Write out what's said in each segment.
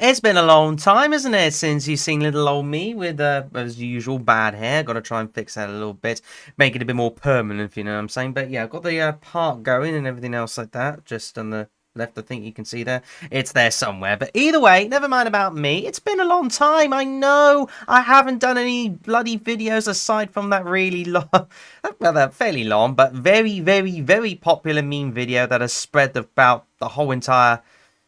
It's been a long time, isn't it, since you've seen little old me with, as usual, bad hair. Got to try and fix that a little bit, make it a bit more permanent, if you know what I'm saying. But yeah, I've got the part going and everything else like that. Just on the left, I think you can see there. It's there somewhere. But either way, never mind about me. It's been a long time. I know I haven't done any bloody videos aside from that really long, well, that fairly long, but very, very, very popular meme video that has spread about the whole entire,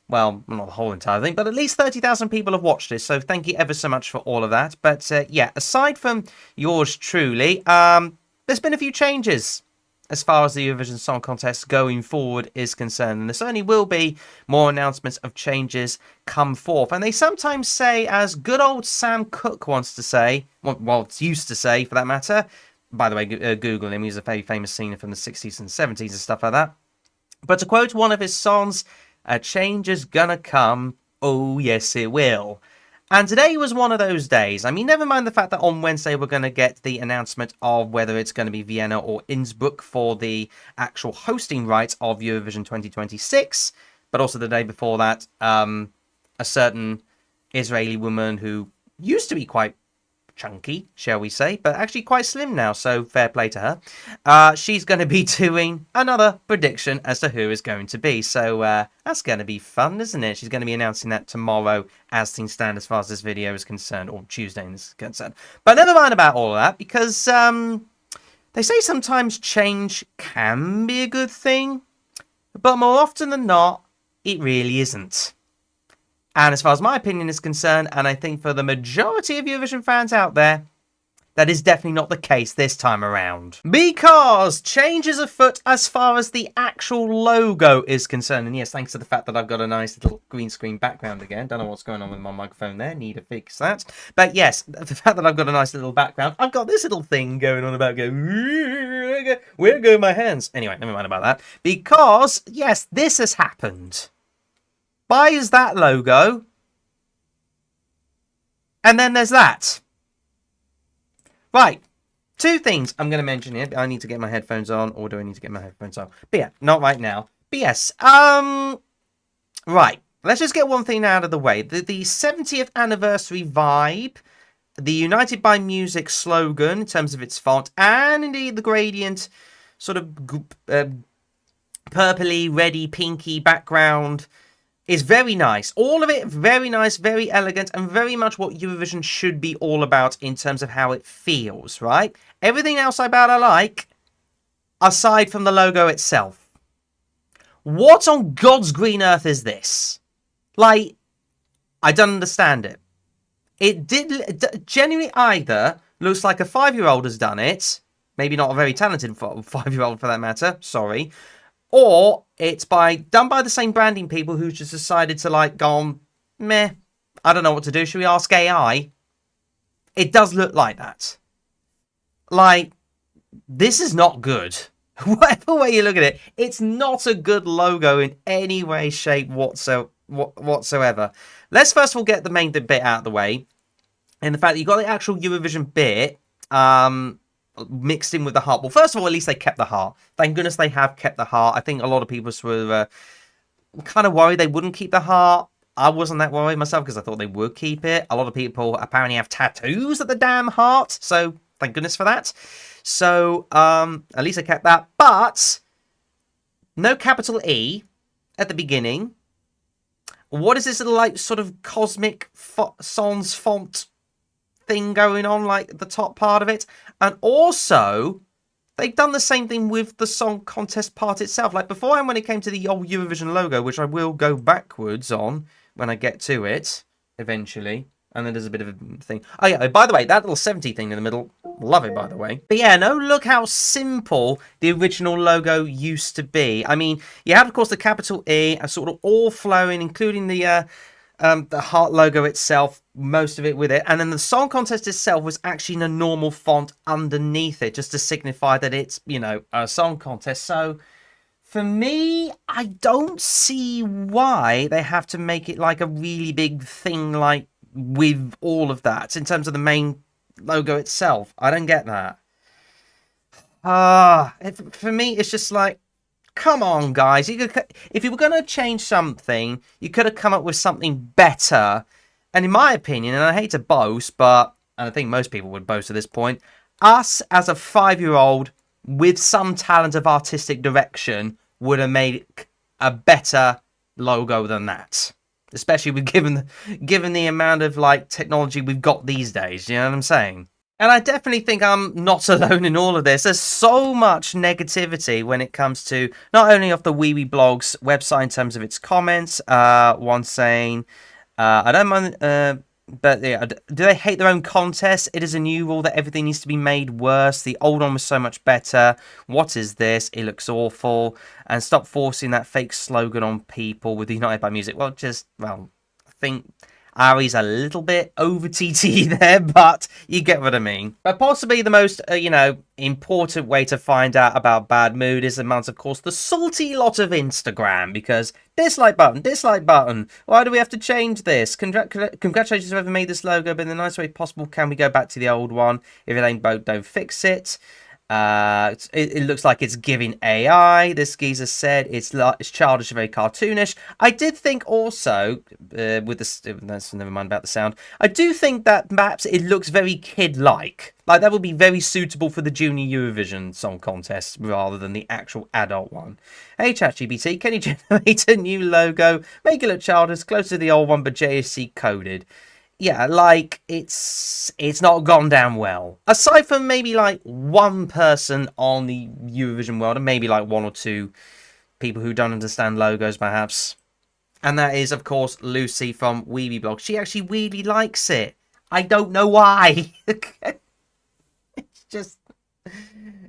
well, not the whole entire thing, but at least 30,000 people have watched this, so thank you ever so much for all of that. But yeah, aside from yours truly, there's been a few changes as far as the Eurovision Song Contest going forward is concerned, and there certainly will be more announcements of changes come forth. And they sometimes say, as good old Sam Cooke wants to say, well, it's used to say for that matter, by the way, Google him, he's a very famous singer from the 60s and 70s and stuff like that. But to quote one of his songs, a change is gonna come. Oh, yes, it will. And today was one of those days. I mean, never mind the fact that on Wednesday we're going to get the announcement of whether it's going to be Vienna or Innsbruck for the actual hosting rights of Eurovision 2026. But also the day before that, a certain Israeli woman who used to be quite chunky, shall we say, but actually quite slim now, so fair play to her. She's going to be doing another prediction as to who is going to be, so that's going to be fun, isn't it? She's going to be announcing that tomorrow as things stand as far as this video is concerned, or Tuesday is concerned. But never mind about all of that, because they say sometimes change can be a good thing, but more often than not, it really isn't. And as far as my opinion is concerned, and I think for the majority of Eurovision fans out there, that is definitely not the case this time around. Because change is afoot as far as the actual logo is concerned. And yes, thanks to the fact that I've got a nice little green screen background again. Don't know what's going on with my microphone there. Need to fix that. But yes, the fact that I've got a nice little background, I've got this little thing going on about going, where go my hands? Anyway, never mind about that. Because, yes, this has happened. Buys that logo, and then there's that. Right, two things I'm going to mention here. I need to get my headphones on, or do I need to get my headphones on? But yeah, not right now. But yes, right, let's just get one thing out of the way. The 70th anniversary vibe, the United by Music slogan in terms of its font, and indeed the gradient sort of purpley, reddy, pinky background is very nice. All of it very nice, very elegant, and very much what Eurovision should be all about in terms of how it feels, right? Everything else about I like, aside from the logo itself. What on God's green earth is this? Like, I don't understand it. It genuinely either looks like a 5-year-old has done it, maybe not a very talented 5-year-old for that matter, sorry, or it's done by the same branding people who just decided to like go on, meh, I don't know what to do. Should we ask AI? It does look like that. Like, this is not good. Whatever way you look at it, it's not a good logo in any way, shape, whatsoever. Let's first of all get the main bit out of the way. And the fact that you got the actual Eurovision bit, mixed in with the heart. Well, first of all, at least they kept the heart. Thank goodness they have kept the heart. I think a lot of people were kind of worried they wouldn't keep the heart. I wasn't that worried myself because I thought they would keep it. A lot of people apparently have tattoos of the damn heart, so thank goodness for that. So at least they kept that. But no capital E at the beginning. What is this little like sort of cosmic sans font thing going on, like the top part of it? And also, they've done the same thing with the song contest part itself. Like beforehand, when it came to the old Eurovision logo, which I will go backwards on when I get to it eventually. And then there's a bit of a thing. Oh yeah, by the way, that little 70 thing in the middle, love it, by the way. But yeah, no, look how simple the original logo used to be. I mean, you have, of course, the capital E, sort of all flowing, including the heart logo itself, most of it with it. And then the song contest itself was actually in a normal font underneath it, just to signify that it's, you know, a song contest. So for me, I don't see why they have to make it like a really big thing, like with all of that in terms of the main logo itself. I don't get that. For me, it's just like, Come on, guys. If you were going to change something, you could have come up with something better. And in my opinion, and I hate to boast, but and I think most people would boast at this point, us as a 5-year-old with some talent of artistic direction would have made a better logo than that. Especially with given the amount of like technology we've got these days. You know what I'm saying? And I definitely think I'm not alone in all of this. There's so much negativity when it comes to not only of the Wee Blog's website in terms of its comments. One saying, I don't mind, but yeah, do they hate their own contest? It is a new rule that everything needs to be made worse. The old one was so much better. What is this? It looks awful. And stop forcing that fake slogan on people with United by Music. Well, I think Ari's a little bit over TT there, but you get what I mean. But possibly the most, important way to find out about bad mood is amongst, of course, the salty lot of Instagram, because dislike button. Why do we have to change this? Congratulations whoever made this logo, but in the nicest way possible, can we go back to the old one? If it ain't broke, don't fix it. It looks like it's giving AI. This geezer said it's childish and very cartoonish. I did think also with this. Never mind about the sound. I do think that perhaps it looks very kid-like. Like that would be very suitable for the Junior Eurovision Song Contest rather than the actual adult one. Hey ChatGPT, can you generate a new logo? Make it look childish, close to the old one, but JSC coded. Yeah, like, it's not gone down well. Aside from maybe, like, one person on the Eurovision world, and maybe, like, one or two people who don't understand logos, perhaps. And that is, of course, Lucy from Weeby Blog. She actually really likes it. I don't know why. It's just...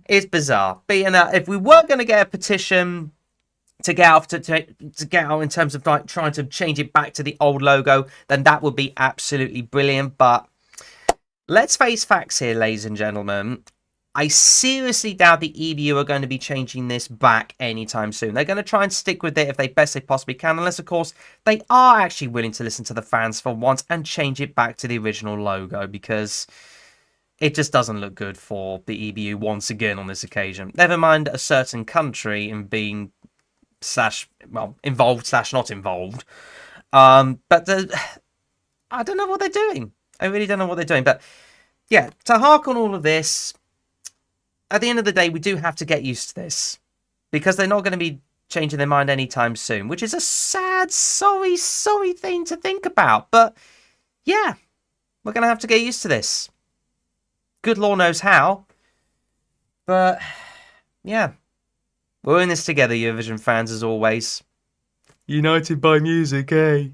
It's bizarre. But, if we were going to get a petition to get out to get out in terms of like trying to change it back to the old logo, then that would be absolutely brilliant. But let's face facts here, ladies and gentlemen. I seriously doubt the EBU are going to be changing this back anytime soon. They're going to try and stick with it if they best they possibly can, unless, of course, they are actually willing to listen to the fans for once and change it back to the original logo, because it just doesn't look good for the EBU once again on this occasion. Never mind a certain country in being involved / not involved. But I don't know what they're doing. I really don't know what they're doing. But yeah, to hark on all of this, at the end of the day, we do have to get used to this, because they're not going to be changing their mind anytime soon, which is a sad, sorry thing to think about. But yeah, we're going to have to get used to this. Good Lord knows how. But yeah. We're in this together, Eurovision fans, as always. United by music, eh?